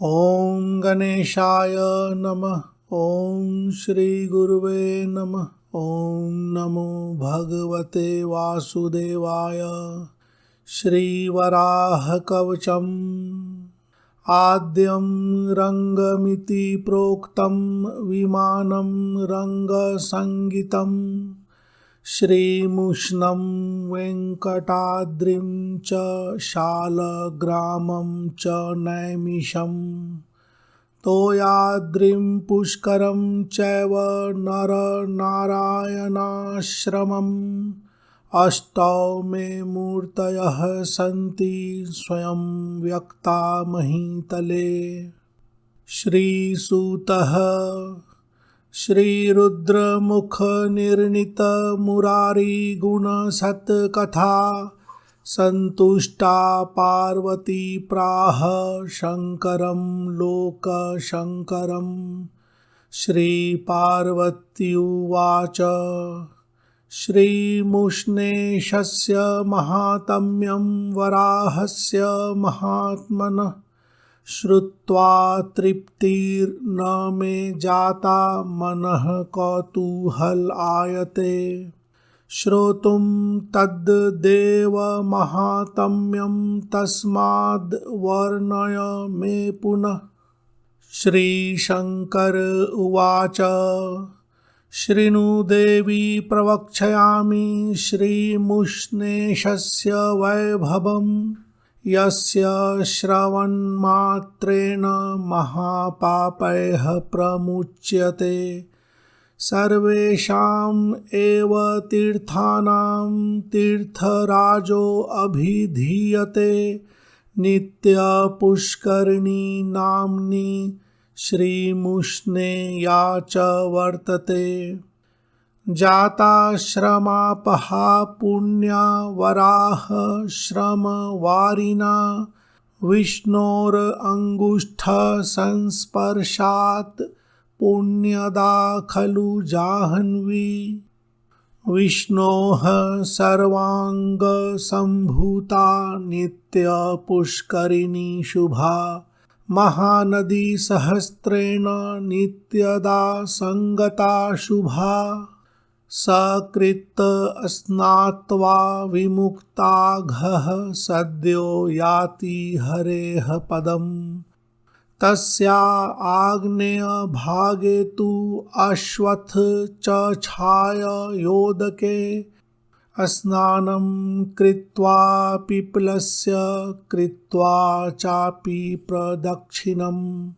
ॐ गणेशाय नमः। ॐ श्रीगुरुवे नमः। ॐ नमो भगवते वासुदेवाय। श्रीवराहकवचम् आद्यं रङ्गमिति प्रोक्तं विमानं रङ्गसंगीतं श्रीमुष्णं वेङ्कटाद्रिं च शालग्रामं च नैमिषं तोयाद्रिं पुष्करं चैव नरनारायणाश्रमम् अष्टौ मे मूर्तयः सन्ति स्वयं व्यक्ता महीतले। श्रीसूतः श्रीरुद्रमुखनिर्णितमुरारिगुणसत्कथा सन्तुष्टा पार्वती प्राह शङ्करं लोकशङ्करम्। श्रीपार्वत्युवाच श्रीमुष्णेशस्य महात्म्यं वराहस्य महात्मनः श्रुत्वा तृप्तिर्न मे जाता मनः कौतूहलायते। श्रोतुं तद्देव महात्म्यं तस्माद् वर्णय मे पुनः। श्रीशङ्कर उवाच शृणु देवी प्रवक्ष्यामि श्रीमुष्णेशस्य वैभवम्। यस्य श्रवणमात्रेण महापापैः प्रमुच्यते। सर्वेषाम् एव तीर्थानां तीर्थराजो अभिधीयते। नित्यपुष्करिणी नाम्नी श्रीमुष्णेया च वर्तते। जाताश्रमापहा पुण्या वराह श्रमवारिणा विष्णोरङ्गुष्ठ संस्पर्शात् पुण्यदा खलु जाह्नवी। विष्णोः सर्वाङ्गसम्भूता नित्यपुष्करिणी शुभा। महानदी सहस्रेण नित्यदा संगता शुभा। सकृत् स्नात्वा विमुक्ताघः सद्यो याति हरेः पदम्। तस्या आग्नेयभागे तु अश्वत्थ चक्षाय योदके। स्नानं कृत्वा पिप्पलस्य कृत्वा चापि प्रदक्षिणम्।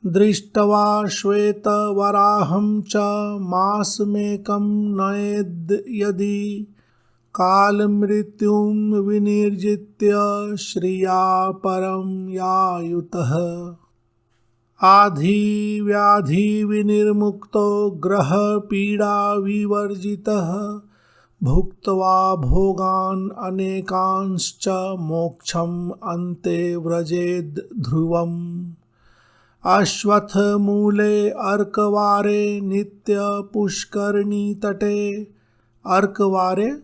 दृष्ट्वा श्वेतवराहं च मासमेकं नयेद् यदि। कालमृत्युं विनिर्जित्य श्रिया परं यायुतः। आधिव्याधिविनिर्मुक्तो ग्रहपीडाविवर्जितः। भुक्त्वा भोगान् अनेकांश्च मोक्षम् अन्ते व्रजेद् ध्रुवम्। अश्वत्थमूले अर्कवारे नित्यपुष्करिणी तटे। अर्कवारे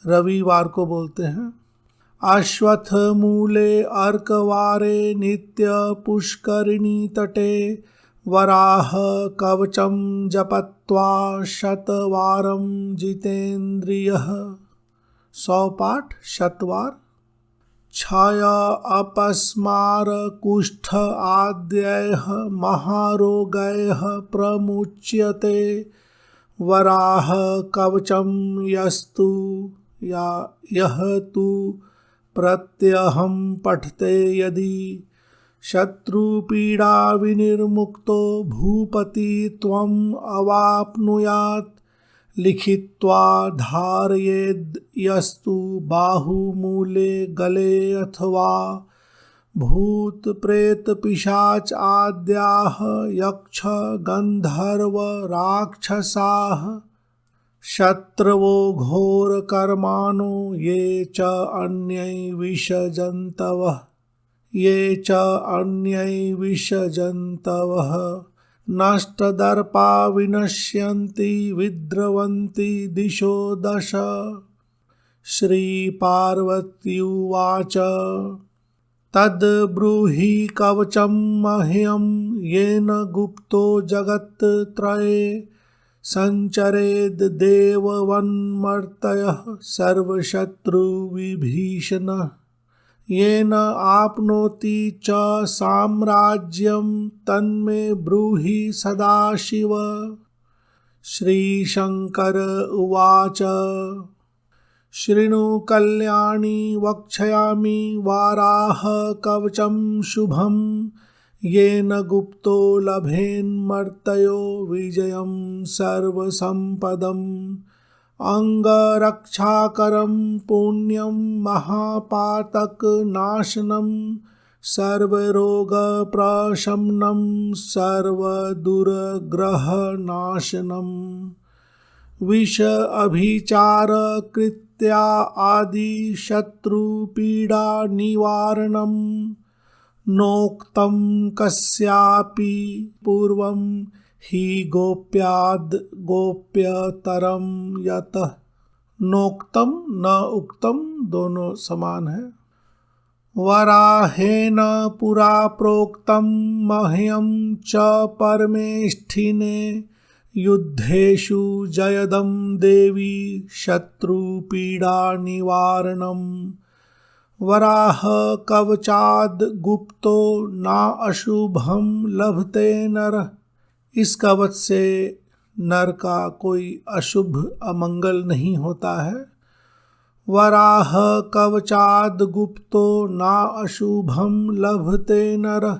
रविवार को बोलते हैं। अश्वत्थमूले अर्कवारे नित्यपुष्करिणी तटे। वराह कवचं जपत्वा शतवारं जितेन्द्रियः। 100 पाठ शतवार। क्षय अपस्मार कुष्ठ आद्यैः महारोगैः प्रमुच्यते। वराह कवचं यस्तु यः तु प्रत्यहं पठते यदि। शत्रुपीडा विनिर्मुक्तो भूपति त्वम् अवाप्नुयात्। लिखित्वा धारयेद् यस्तु बाहुमूले गले अथवा। भूत प्रेत पिशाच आद्याः यक्ष गन्धर्व राक्षसाः। शत्रवो घोरकर्माणो ये च अन्यै विषजन्तवः। नष्टदर्पा विनश्यन्ति विद्रवन्ति दिशो दश। श्रीपार्वत्युवाच तद् ब्रूहि कवचं मह्यं येन गुप्तो जगत्त्रये संचरेद् देववन्मर्तयः सर्वशत्रुविभीषणः येन आपनोति च साम्राज्यं तन्मे ब्रूहि सदाशिव। श्रीशंकर उवाच शृणु कल्याणी वक्ष्यामि वाराह कवचं शुभं येन गुप्तो लभेन्मर्तयो विजयं सर्वसम्पदम् अंगरक्षाकरं पुण्यं महापातकनाशनं सर्वरोगप्रशमनं सर्वदुर्ग्रहनाशनं विष अभिचार कृत्या आदि शत्रुपीडा निवारणं नोक्तं कस्यापि पूर्वं हि गोप्याद् गोप्यतरं यतः। नोक्तम न उक्तम दोनों समान है। वराहेन पुरा प्रोक्तं मह्यं च परमेष्ठिने युद्धेषु जयदं देवी शत्रुपीडा निवारणं वराह कवचाद् गुप्तो ना अशुभं लभते नरः। इस कवच से नर का कोई अशुभ अमंगल नहीं होता है। वराह कवचाद् गुप्तो ना अशुभम लभते नरः।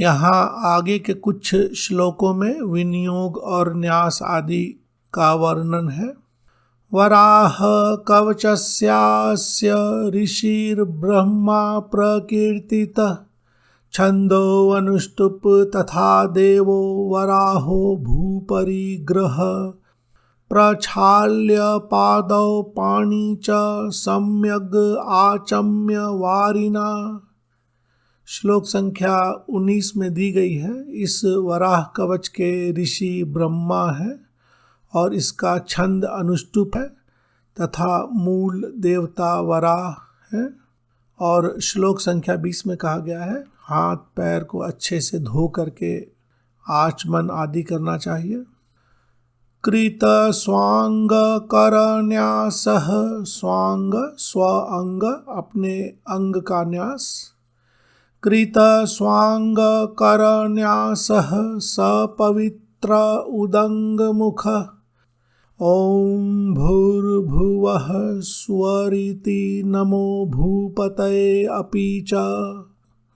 यहाँ आगे के कुछ श्लोकों में विनियोग और न्यास आदि का वर्णन है। वराह कवचस्यास्य ऋषिर्ब्रह्मा प्रकीर्तितः छंदो अनुष्टुप तथा देवो वराहो भूपरिग्रह प्रक्षाल्य पादौ पाणि च सम्यग् आचम्य वारिना। श्लोक संख्या 19 में दी गई है। इस वराह कवच के ऋषि ब्रह्मा है और इसका छंद अनुष्टुप है तथा मूल देवता वराह है। और श्लोक संख्या 20 में कहा गया है हाथ पैर को अच्छे से धो करके आचमन आदि करना चाहिए। कृत स्वांग करन्यासः स्वांग स्व अंग अपने अंग का न्यास। कृत स्वांग करन्यासः सपवित्र उदंग मुख। ओम भूर्भुवः स्वरिति नमो भूपतये अपि च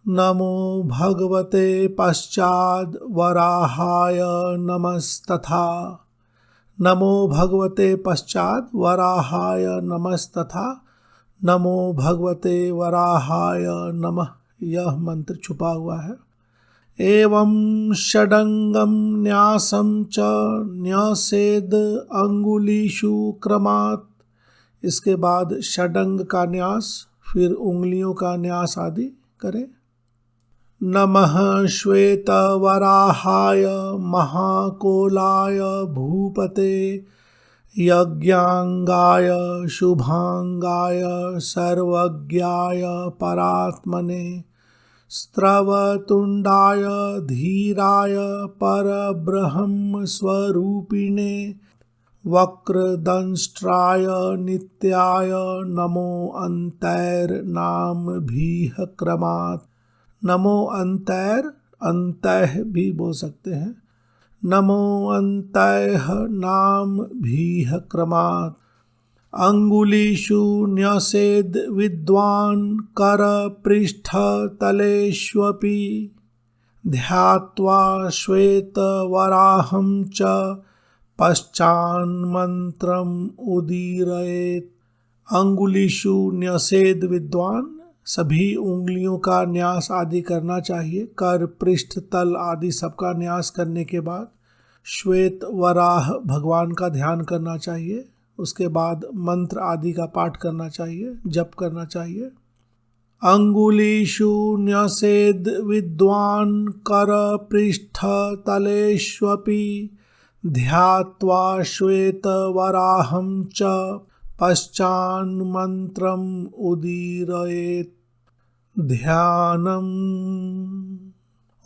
नमो भगवते पश्चाद् वराहाय नमस्तथा। नमो भगवते पश्चाद् वराहाय नमस्तथा। नमो भगवते वराहाय नमः। यह मंत्र छुपा हुआ है। एवं षडंगम न्यासं च न्यसेद अंगुलीषु क्रमात्। इसके बाद षडंग का न्यास फिर उंगलियों का न्यास आदि करें। नमः श्वेतवराहाय महाकोलाय भूपते यज्ञांगाय शुभांगाय सर्वज्ञाय परात्मने स्त्रवतुंडाय धीराय परब्रह्म स्वरूपिणे वक्रदंष्ट्राय नित्याय नमो अंतैर्नामभिः क्रमात्। नमो अंतैर अंतः भी बोल सकते हैं। नमो अंतः नाम भीह क्रमात्। अंगुलीषु न्यसेद विद्वान् कर पृष्ठ तलेष्वपि ध्यात्वा श्वेत वराहं च पश्चान्मन्त्रम् उदीरयेत्। अंगुलीषु न्यसेद विद्वान सभी उंगलियों का न्यास आदि करना चाहिए। कर पृष्ठ तल आदि सबका न्यास करने के बाद श्वेत वराह भगवान का ध्यान करना चाहिए। उसके बाद मंत्र आदि का पाठ करना चाहिए, जप करना चाहिए। अंगुलीषु न्यसेद विद्वान् कर पृष्ठ तलेष्वपि ध्यात्वा श्वेत वराहं च पश्चान्मन्त्रम् उदीरयेत्। ध्यानम्।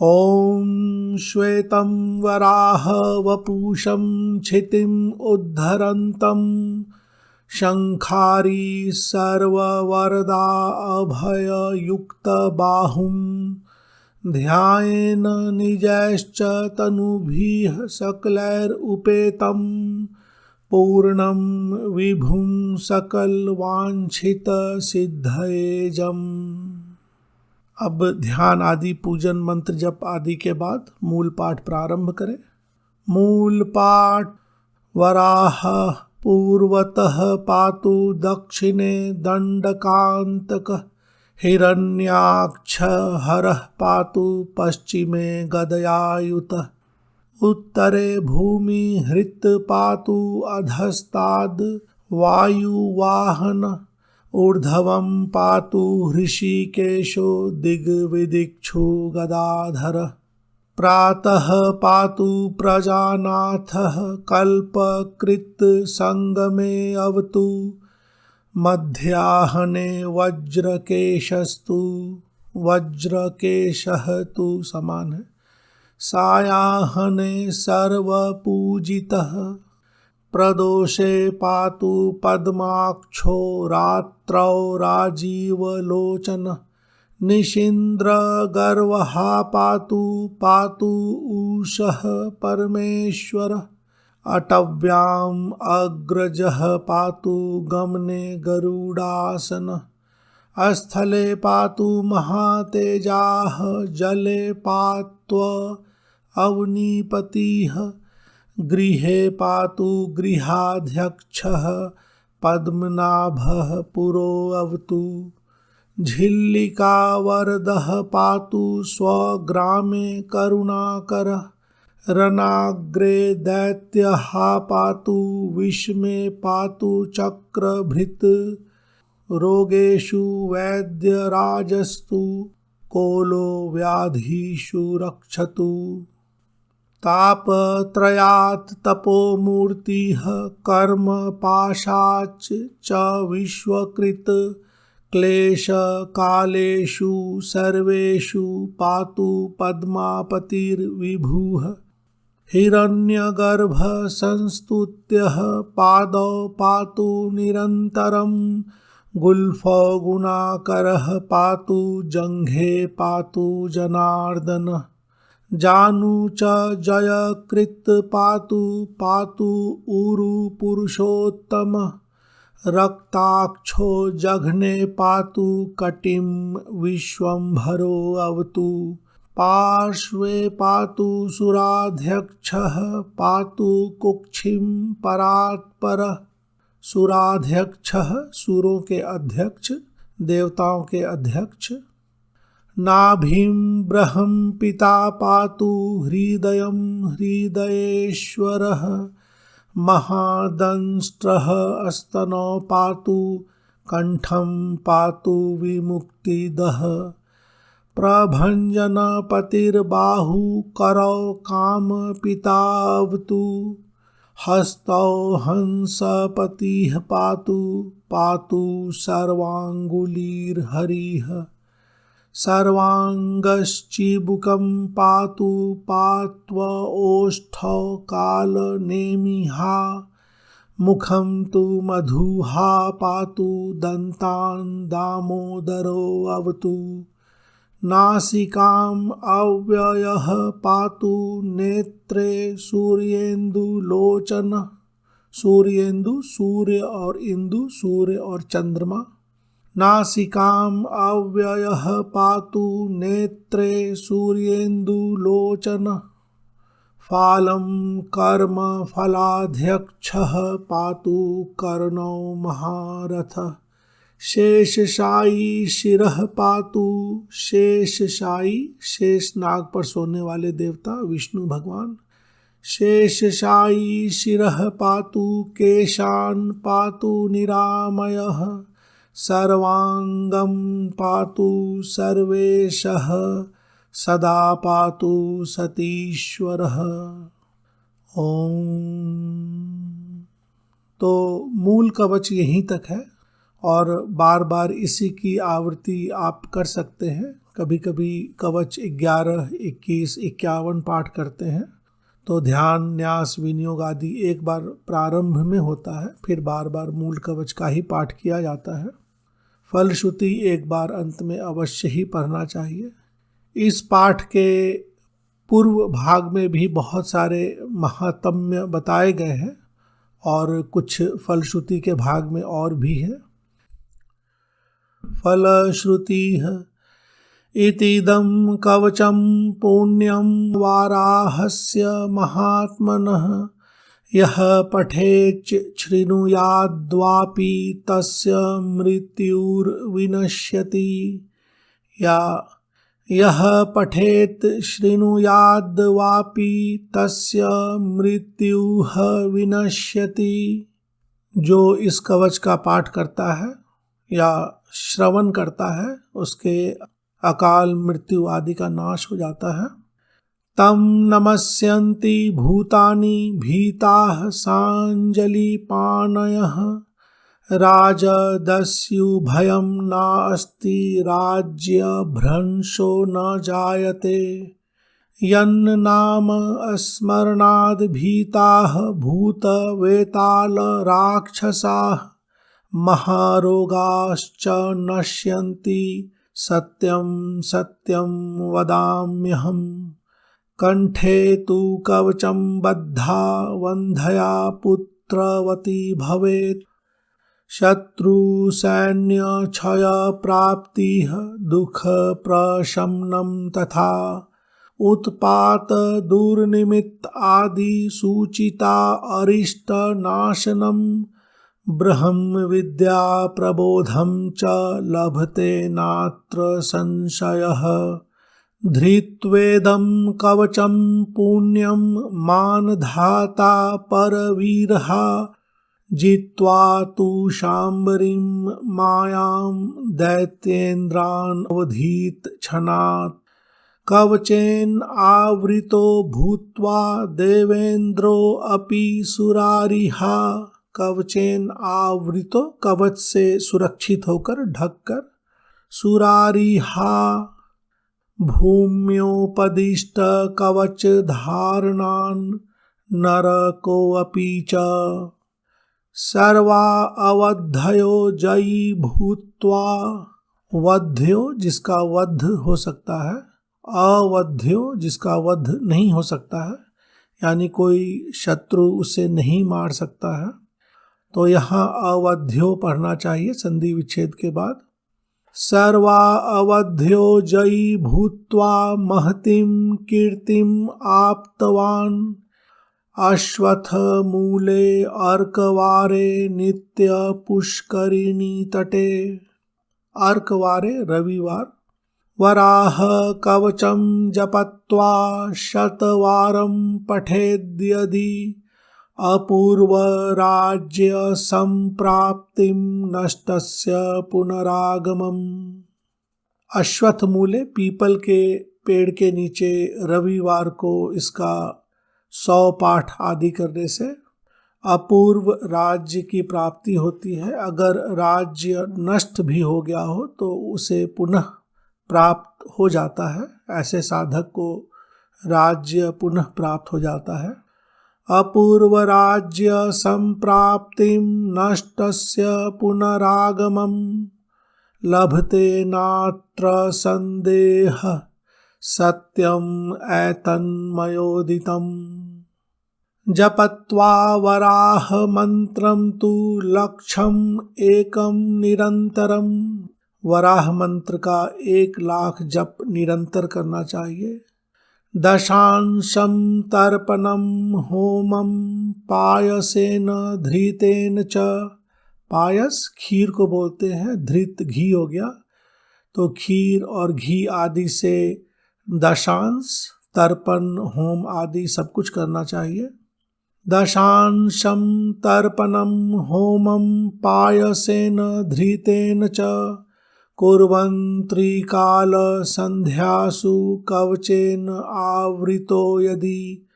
ॐ श्वेतं वराह वपुषं क्षितिम् उद्धरन्तं शङ्खारी सर्ववरदा अभययुक्तबाहुं ध्यायेन निजैश्च तनुभिः सकलैरुपेतं पूर्णं विभुं सकलवाञ्छितसिद्धयेजम्। अब ध्यान आदि पूजन मंत्र जप आदि के बाद मूल पाठ प्रारंभ करें। मूल पाठ। वराह पूर्वतः पातु दक्षिणे दंडकांतकः हिरण्याक्ष हरः पातु पश्चिमे गदयायुतः उत्तरे भूमिहृत् पातु अधस्ताद् वायुवाहनः ऊर्ध्वं पातु हृषीकेशो दिग्विदिक्षु गदाधरः प्रातः पातु प्रजानाथः कल्पकृत् संगमे अवतु मध्याह्ने वज्रकेशस्तु वज्रकेशः तु समान है सायाह्ने सर्वपूजितः प्रदोषे पातु पद्माक्षो रात्रौ राजीवलोचनः निशीन्द्रगर्वः पातु पातु उषः परमेश्वरः अटव्याम् अग्रजः पातु गमने गरुडासनः स्थले पातु महातेजाः जले पात्व अवनीपतिः गृहे पातु गृहाध्यक्षः पद्मनाभः पुरो अवतु झिल्लिकावरदः पातु स्वग्रामे करुणाकरः रणाग्रे दैत्यः पातु विषमे पातु चक्रभृत् रोगेषु वैद्यराजस्तु कोलो व्याधिषु रक्षतु तापत्रयात् तपोमूर्तिः कर्म पाशाच् च विश्वकृत क्लेशकालेषु सर्वेषु पातु पद्मापतिर्विभुः हिरण्यगर्भ संस्तुत्यः पादौ पातु निरन्तरं गुल्फो गुणाकरः पातु जङ्घे पातु जनार्दनः जानु च जयकृत् पातु पातु ऊरु पुरुषोत्तमः रक्ताक्षो जघ्ने पातु कटिं विश्वम्भरो अवतु पार्श्वे पातु सुराध्यक्षः पातु कुक्षिं परात्परः सुराध्यक्षः सुरों के अध्यक्ष देवताओं के अध्यक्ष नाभिं बृहं पिता पातु हृदयं हृदयेश्वरः महादंष्ट्रः स्तनौ पातु कंठं पातु विमुक्तिदः प्रभञ्जनपतिर्बाहु करौ कामपितावतु हस्तौ हंसपतिः पातु पातु सर्वाङ्गुलिर्हरिः सर्वाङ्गश्चिबुकं पातु पात्वोष्ठौ कालनेमिः मुखं तु मधुः पातु दन्तान् दामोदरो अवतु नासिकाम् अव्ययः पातु नेत्रे सूर्येन्दुलोचनः सूर्येन्दु सूर्य और इंदु सूर्य और चंद्रमा नासिकाम् अव्ययः पातु नेत्रे सूर्येन्दुलोचनः फालं कर्म फलाध्यक्षः पातु कर्णौ महारथः शेषशायी शिरः पातु शेषशायी शेषनाग पर सोने वाले देवता विष्णु भगवान शेषशायी शिरः पातु केशान् पातु निरामयः सर्वांगं पातु सर्वेशः सदा पातु सतीश्वरः। ओम। तो मूल कवच यहीं तक है और बार बार इसी की आवृत्ति आप कर सकते हैं। कभी कभी कवच 11, 21, 51 पाठ करते हैं तो ध्यान, न्यास, विनियोग आदि एक बार प्रारंभ में होता है, फिर बार बार मूल कवच का ही पाठ किया जाता है। फलश्रुति एक बार अंत में अवश्य ही पढ़ना चाहिए। इस पाठ के पूर्व भाग में भी बहुत सारे महात्म्य बताए गए हैं और कुछ फलश्रुति के भाग में और भी है। फलश्रुतिः इतीदं कवचं पुण्यं वाराहस्य महात्मनः यः पठेत् शृणुयाद्वापि तस्य मृत्युर्विनश्यति। या यः पठेत् शृणुयाद्वापि तस्य मृत्युः विनश्यति। जो इस कवच का पाठ करता है या श्रवण करता है उसके अकाल मृत्यु आदि का नाश हो जाता है। तम नमस्यन्ति भूतानि भीताः सांजलिपाणयः राजदस्युभयं नास्ति राज्यभ्रंशो न जायते। यन्नाम स्मरणाद् भीताः भूतवेतालराक्षसाः महारोगाश्च नश्यन्ति। सत्यं सत्यं वदाम्यहम्। कंठे तु कवचं बद्धा वन्धया पुत्रवती भवेत्। शत्रुसैन्यक्षय प्राप्तिः दुःखप्रशमनं तथा उत्पात दुर्निमित्त आदि सूचिता अरिष्टनाशनम् ब्रह्म विद्या प्रबोधं च लभते नात्र संशयः। धृत्वेदं कवचं पुण्यं मानधाता परवीरः जित्वा तु शाम्बरीं मायां दैत्येन्द्रान् अवधीत क्षणात्। कवचेन आवृतो भूत्वा देवेन्द्रो अपि सुरारिहा। कवचेन आवृतो कवच से सुरक्षित होकर ढककर। सुरारिहा भूम्योपदिष्ट कवच धारणान् नरकोऽपि च। सर्वा अवध्ययो जयी भूत्वा। वध्यो जिसका वध हो सकता है, अवध्यो जिसका वध नहीं हो सकता है, यानी कोई शत्रु उसे नहीं मार सकता है, तो यहाँ अवध्यो पढ़ना चाहिए संधि विच्छेद के बाद। सर्वा अवध्यो जयी भूत्वा महतीं कीर्तिं आप्तवान्। अश्वत्थ मूले अर्कवारे नित्य पुष्करिणी तटे। अर्कवारे रविवार। वराह कवचं जपत्वा शतवारं पठेद्यदि अपूर्व राज्य संप्राप्तिं नष्टस्य पुनरागमम्। अश्वत्थ मूले पीपल के पेड़ के नीचे रविवार को इसका 100 पाठ आदि करने से अपूर्व राज्य की प्राप्ति होती है। अगर राज्य नष्ट भी हो गया हो तो उसे पुनः प्राप्त हो जाता है। ऐसे साधक को राज्य पुनः प्राप्त हो जाता है। अपूर्व राज्य संप्राप्तिं नष्टस्य पुनरागमम् लभते नात्र संदेहः सत्यम एतन्मयोदितम्। जपत्वा वराह मंत्रं तु लक्षम् एकं निरंतरम्। वराह मंत्र का 1,00,000 जप निरंतर करना चाहिए। दशांशं तर्पणं होमं पायसेन धृतेन च। पायस खीर को बोलते हैं, धृत घी हो गया, तो खीर और घी आदि से दशांश, तर्पण, होम आदि सब कुछ करना चाहिए। दशांशं तर्पणं होमं पायसेन धृतेन च कुर्वन् त्रिकाल संध्यासु कवचेन आवृतो यदि।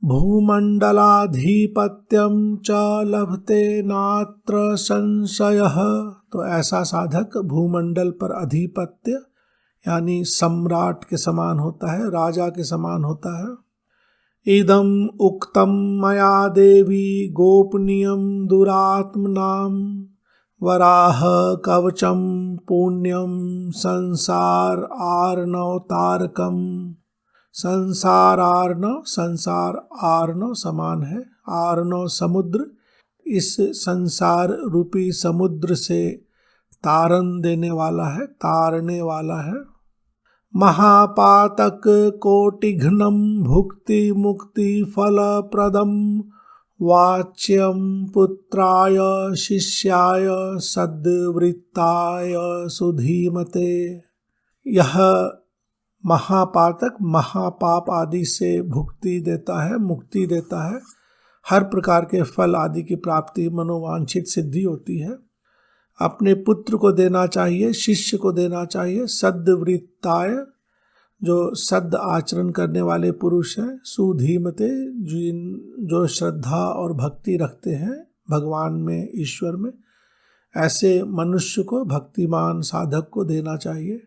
भूमंडलाधिपत्यम च लभते नात्र संशयः। तो ऐसा साधक भूमंडल पर अधिपत्य यानी सम्राट के समान होता है, राजा के समान होता है। इदम उक्तम मया देवी गोपनीयम दुरात्मनाम वराह कवचम पुण्यम संसार आर्णव तारकम। संसार आर्णव, संसार आर्णव समान है, आर्णव समुद्र, इस संसार रूपी समुद्र से तारण देने वाला है, तारने वाला है। महापातक कोटिघ्नम भुक्ति मुक्ति फल प्रदम वाच्यम पुत्राय शिष्याय सद्वृत्ताय सुधीमते। यह महापातक महापाप आदि से भुक्ति देता है, मुक्ति देता है, हर प्रकार के फल आदि की प्राप्ति, मनोवांछित सिद्धि होती है। अपने पुत्र को देना चाहिए, शिष्य को देना चाहिए। सद्वृत्ताय, जो सद आचरण करने वाले पुरुष हैं। सुधीमते, जो श्रद्धा और भक्ति रखते हैं भगवान में, ईश्वर में, ऐसे मनुष्य को, भक्तिमान साधक को देना चाहिए।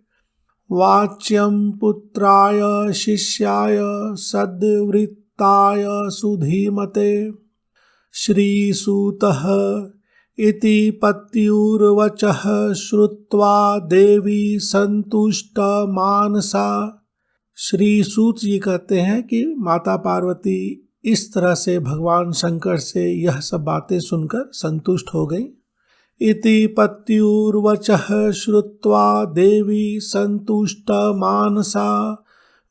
वाच्यम पुत्राय शिष्याय सद्वृत्ताय सुधीमते। श्रीसूतः इति पत्युर्वचः श्रुत्वा देवी संतुष्ट मानसा। श्रीसूत जी कहते हैं कि माता पार्वती इस तरह से भगवान शंकर से यह सब बातें सुनकर संतुष्ट हो गई। इति पत्युर्वचः श्रुत्वा देवी संतुष्ट मानसा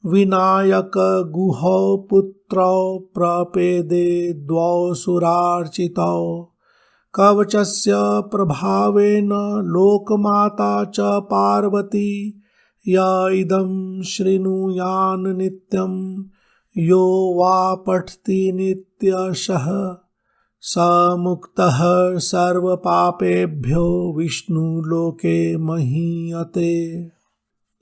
विनायक गुहौ पुत्रौ प्रपेदे द्वौ सुरार्चितौ। कवचस्य प्रभावेन लोकमाता च पार्वती य इदं शृणुयान् नित्यं यो वा पठति नित्यशः स मुक्तः सर्वपापेभ्यो विष्णुलोके महीयते।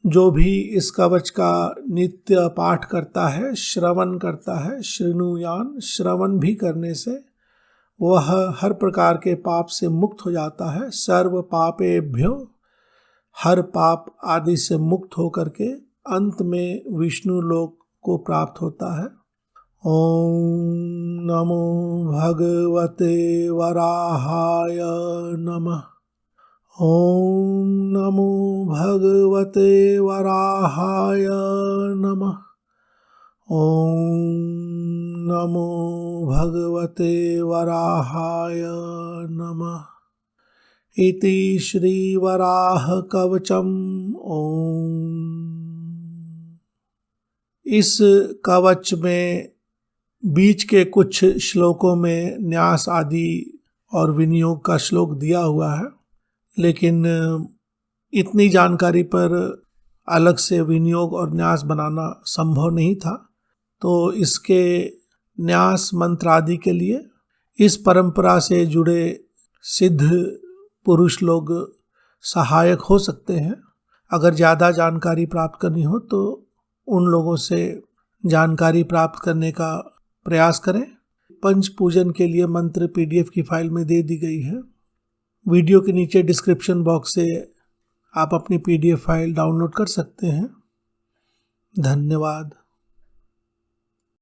जो भी इस कवच का नित्य पाठ करता है, श्रवण करता है, शृणुयान, श्रवण भी करने से वह हर प्रकार के पाप से मुक्त हो जाता है। सर्व पापेभ्यो, हर पाप आदि से मुक्त होकर के अंत में विष्णु लोक को प्राप्त होता है। ओम नमो भगवते वराहाय नमः। ओम नमो भगवते वराहाय नमः। ओम नमो भगवते वराहाय नमः। इति श्री वराह कवचम। ओम। इस कवच में बीच के कुछ श्लोकों में न्यास आदि और विनियोग का श्लोक दिया हुआ है, लेकिन इतनी जानकारी पर अलग से विनियोग और न्यास बनाना संभव नहीं था। तो इसके न्यास मंत्र आदि के लिए इस परंपरा से जुड़े सिद्ध पुरुष लोग सहायक हो सकते हैं। अगर ज़्यादा जानकारी प्राप्त करनी हो तो उन लोगों से जानकारी प्राप्त करने का प्रयास करें। पंच पूजन के लिए मंत्र PDF की फाइल में दे दी गई है। वीडियो के नीचे डिस्क्रिप्शन बॉक्स से आप अपनी PDF फाइल डाउनलोड कर सकते हैं। धन्यवाद।